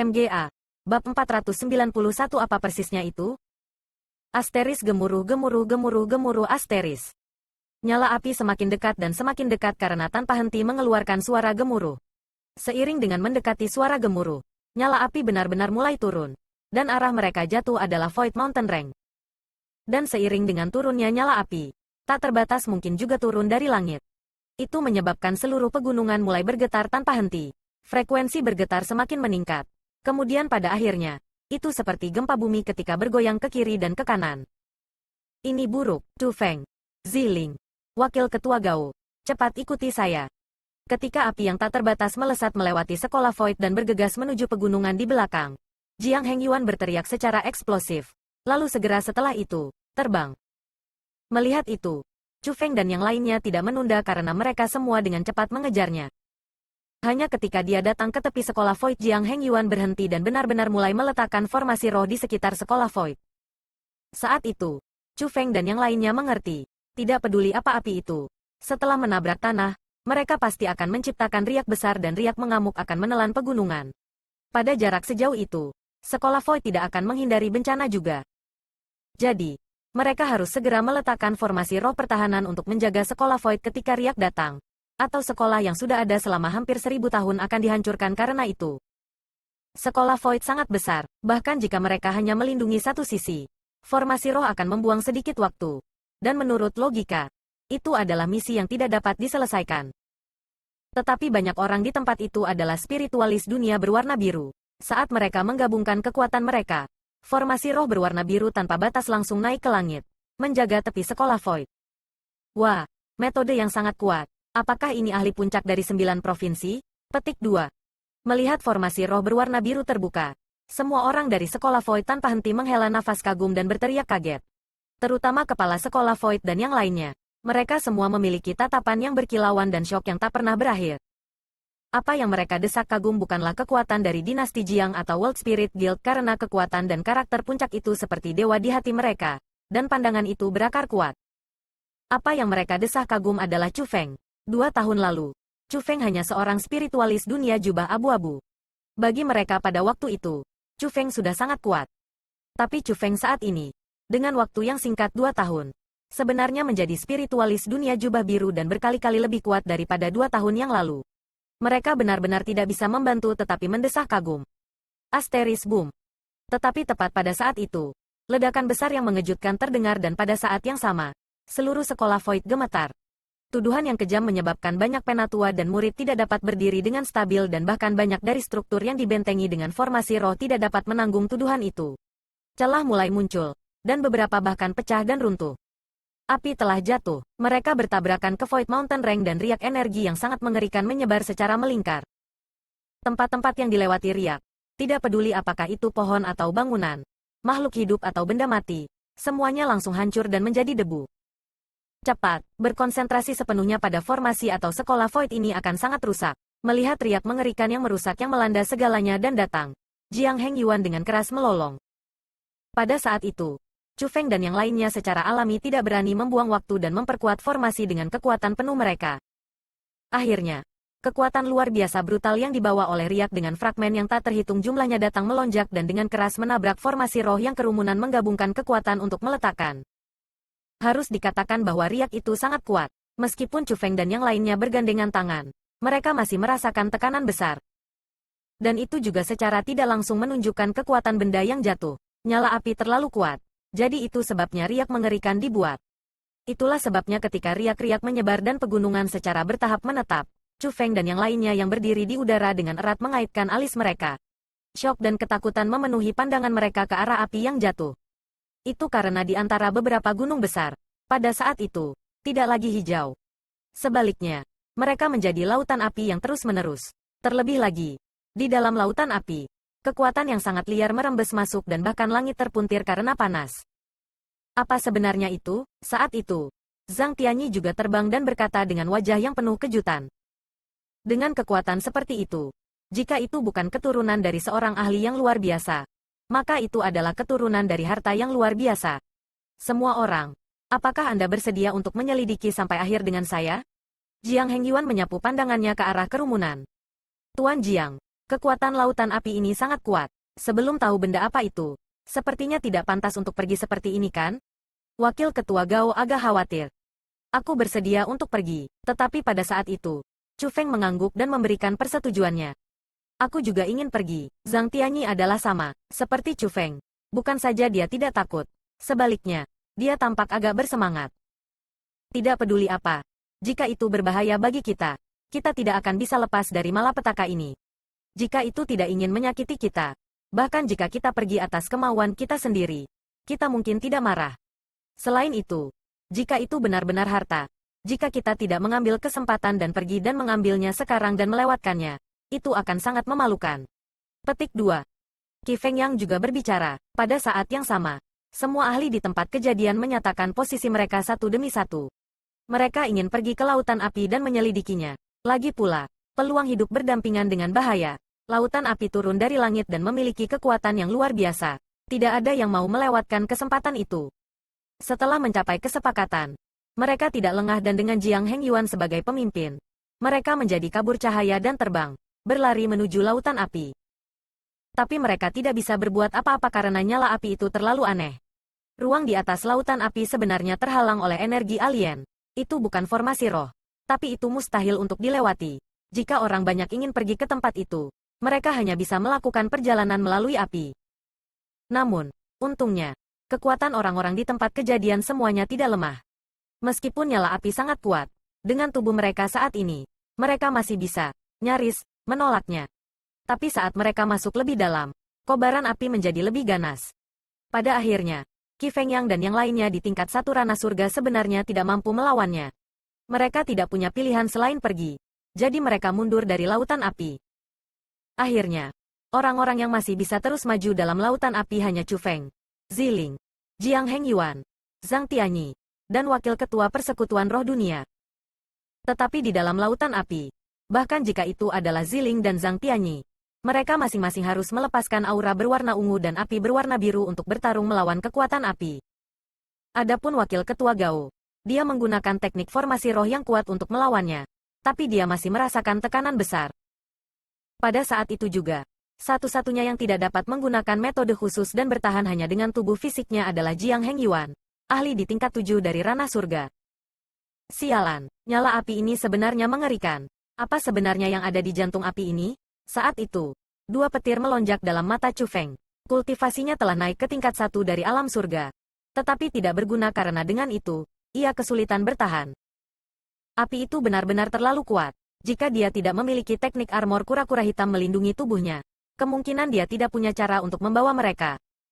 MGA. Bab 491 apa persisnya itu? Asteris gemuruh gemuruh gemuruh gemuruh asteris. Nyala api semakin dekat karena tanpa henti mengeluarkan suara gemuruh. Seiring dengan mendekati suara gemuruh, nyala api benar-benar mulai turun. Dan arah mereka jatuh adalah Void Mountain Range. Dan seiring dengan turunnya nyala api, tak terbatas mungkin juga turun dari langit. Itu menyebabkan seluruh pegunungan mulai bergetar tanpa henti. Frekuensi bergetar semakin meningkat. Kemudian pada akhirnya, itu seperti gempa bumi ketika bergoyang ke kiri dan ke kanan. Ini buruk, Tu Feng. Ziling. Wakil Ketua Gao. Cepat ikuti saya. Ketika api yang tak terbatas melesat melewati sekolah Void dan bergegas menuju pegunungan di belakang, Jiang Hengyuan berteriak secara eksplosif. Lalu segera setelah itu, terbang. Melihat itu, Chu Feng dan yang lainnya tidak menunda karena mereka semua dengan cepat mengejarnya. Hanya ketika dia datang ke tepi sekolah Void, Jiang Hengyuan berhenti dan benar-benar mulai meletakkan formasi roh di sekitar sekolah Void. Saat itu, Chu Feng dan yang lainnya mengerti, tidak peduli apa api itu. Setelah menabrak tanah, mereka pasti akan menciptakan riak besar dan riak mengamuk akan menelan pegunungan. Pada jarak sejauh itu, sekolah Void tidak akan menghindari bencana juga. Jadi, mereka harus segera meletakkan formasi roh pertahanan untuk menjaga sekolah Void ketika riak datang. Atau sekolah yang sudah ada selama hampir 1000 tahun akan dihancurkan karena itu. Sekolah Void sangat besar, bahkan jika mereka hanya melindungi satu sisi, formasi roh akan membuang sedikit waktu. Dan menurut logika, itu adalah misi yang tidak dapat diselesaikan. Tetapi banyak orang di tempat itu adalah spiritualis dunia berwarna biru. Saat mereka menggabungkan kekuatan mereka, formasi roh berwarna biru tanpa batas langsung naik ke langit, menjaga tepi sekolah Void. Wah, metode yang sangat kuat. Apakah ini ahli puncak dari 9 provinsi? Petik 2. Melihat formasi roh berwarna biru terbuka, semua orang dari sekolah Void tanpa henti menghela nafas kagum dan berteriak kaget. Terutama kepala sekolah Void dan yang lainnya. Mereka semua memiliki tatapan yang berkilauan dan syok yang tak pernah berakhir. Apa yang mereka desak kagum bukanlah kekuatan dari dinasti Jiang atau World Spirit Guild karena kekuatan dan karakter puncak itu seperti dewa di hati mereka, dan pandangan itu berakar kuat. Apa yang mereka desak kagum adalah Chu Feng. 2 tahun lalu, Chu Feng hanya seorang spiritualis dunia jubah abu-abu. Bagi mereka pada waktu itu, Chu Feng sudah sangat kuat. Tapi Chu Feng saat ini, dengan waktu yang singkat 2 tahun, sebenarnya menjadi spiritualis dunia jubah biru dan berkali-kali lebih kuat daripada 2 tahun yang lalu. Mereka benar-benar tidak bisa membantu tetapi mendesah kagum. Asteris boom. Tetapi tepat pada saat itu, ledakan besar yang mengejutkan terdengar dan pada saat yang sama, seluruh sekolah Void gemetar. Tuduhan yang kejam menyebabkan banyak penatua dan murid tidak dapat berdiri dengan stabil dan bahkan banyak dari struktur yang dibentengi dengan formasi roh tidak dapat menanggung tuduhan itu. Celah mulai muncul, dan beberapa bahkan pecah dan runtuh. Api telah jatuh, mereka bertabrakan ke Void Mountain Range dan riak energi yang sangat mengerikan menyebar secara melingkar. Tempat-tempat yang dilewati riak, tidak peduli apakah itu pohon atau bangunan, makhluk hidup atau benda mati, semuanya langsung hancur dan menjadi debu. Cepat, berkonsentrasi sepenuhnya pada formasi atau sekolah Void ini akan sangat rusak. Melihat riak mengerikan yang merusak yang melanda segalanya dan datang, Jiang Hengyuan dengan keras melolong. Pada saat itu, Chu Feng dan yang lainnya secara alami tidak berani membuang waktu dan memperkuat formasi dengan kekuatan penuh mereka. Akhirnya, kekuatan luar biasa brutal yang dibawa oleh riak dengan fragmen yang tak terhitung jumlahnya datang melonjak dan dengan keras menabrak formasi roh yang kerumunan menggabungkan kekuatan untuk meletakkan. Harus dikatakan bahwa riak itu sangat kuat. Meskipun Chu Feng dan yang lainnya bergandengan tangan, mereka masih merasakan tekanan besar. Dan itu juga secara tidak langsung menunjukkan kekuatan benda yang jatuh. Nyala api terlalu kuat. Jadi itu sebabnya riak mengerikan dibuat. Itulah sebabnya ketika riak-riak menyebar dan pegunungan secara bertahap menetap, Chu Feng dan yang lainnya yang berdiri di udara dengan erat mengaitkan alis mereka. Syok dan ketakutan memenuhi pandangan mereka ke arah api yang jatuh. Itu karena di antara beberapa gunung besar, pada saat itu, tidak lagi hijau. Sebaliknya, mereka menjadi lautan api yang terus-menerus. Terlebih lagi, di dalam lautan api, kekuatan yang sangat liar merembes masuk dan bahkan langit terpuntir karena panas. Apa sebenarnya itu? Saat itu, Zhang Tianyi juga terbang dan berkata dengan wajah yang penuh kejutan. Dengan kekuatan seperti itu, jika itu bukan keturunan dari seorang ahli yang luar biasa, maka itu adalah keturunan dari harta yang luar biasa. Semua orang, apakah Anda bersedia untuk menyelidiki sampai akhir dengan saya? Jiang Hengyuan menyapu pandangannya ke arah kerumunan. Tuan Jiang, Kekuatan lautan api ini sangat kuat. Sebelum tahu benda apa itu, sepertinya tidak pantas untuk pergi seperti ini kan? Wakil Ketua Gao agak khawatir. Aku bersedia untuk pergi, tetapi pada saat itu, Chu Feng mengangguk dan memberikan persetujuannya. Aku juga ingin pergi. Zhang Tianyi adalah sama, seperti Chu Feng. Bukan saja dia tidak takut, sebaliknya, dia tampak agak bersemangat. Tidak peduli apa. Jika itu berbahaya bagi kita, kita tidak akan bisa lepas dari malapetaka ini. Jika itu tidak ingin menyakiti kita, bahkan jika kita pergi atas kemauan kita sendiri, kita mungkin tidak marah. Selain itu, jika itu benar-benar harta, jika kita tidak mengambil kesempatan dan pergi dan mengambilnya sekarang dan melewatkannya, itu akan sangat memalukan. Petik 2. Qi Feng Yang juga berbicara. Pada saat yang sama, semua ahli di tempat kejadian menyatakan posisi mereka satu demi satu. Mereka ingin pergi ke lautan api dan menyelidikinya. Lagi pula, peluang hidup berdampingan dengan bahaya. Lautan api turun dari langit dan memiliki kekuatan yang luar biasa. Tidak ada yang mau melewatkan kesempatan itu. Setelah mencapai kesepakatan, mereka tidak lengah dan dengan Jiang Hengyuan sebagai pemimpin, mereka menjadi kabur cahaya dan terbang, berlari menuju lautan api. Tapi mereka tidak bisa berbuat apa-apa karena nyala api itu terlalu aneh. Ruang di atas lautan api sebenarnya terhalang oleh energi alien. Itu bukan formasi roh. Tapi itu mustahil untuk dilewati. Jika orang banyak ingin pergi ke tempat itu, mereka hanya bisa melakukan perjalanan melalui api. Namun, untungnya, kekuatan orang-orang di tempat kejadian semuanya tidak lemah. Meskipun nyala api sangat kuat, dengan tubuh mereka saat ini, mereka masih bisa, nyaris, menolaknya. Tapi saat mereka masuk lebih dalam, kobaran api menjadi lebih ganas. Pada akhirnya, Qi Feng Yang dan yang lainnya di tingkat satu ranah surga sebenarnya tidak mampu melawannya. Mereka tidak punya pilihan selain pergi. Jadi mereka mundur dari lautan api. Akhirnya, orang-orang yang masih bisa terus maju dalam lautan api hanya Chu Feng, Ziling, Jiang Hengyuan, Zhang Tianyi, dan Wakil Ketua Persekutuan Roh Dunia. Tetapi di dalam lautan api, bahkan jika itu adalah Ziling dan Zhang Tianyi, mereka masing-masing harus melepaskan aura berwarna ungu dan api berwarna biru untuk bertarung melawan kekuatan api. Adapun Wakil Ketua Gao, dia menggunakan teknik formasi roh yang kuat untuk melawannya, tapi dia masih merasakan tekanan besar. Pada saat itu juga, satu-satunya yang tidak dapat menggunakan metode khusus dan bertahan hanya dengan tubuh fisiknya adalah Jiang Hengyuan, ahli di tingkat 7 dari ranah surga. Sialan, nyala api ini sebenarnya mengerikan. Apa sebenarnya yang ada di jantung api ini? Saat itu, dua petir melonjak dalam mata Chu Feng. Kultivasinya telah naik ke tingkat 1 dari alam surga. Tetapi tidak berguna karena dengan itu, ia kesulitan bertahan. Api itu benar-benar terlalu kuat. Jika dia tidak memiliki teknik armor kura-kura hitam melindungi tubuhnya, kemungkinan dia tidak punya cara untuk membawa mereka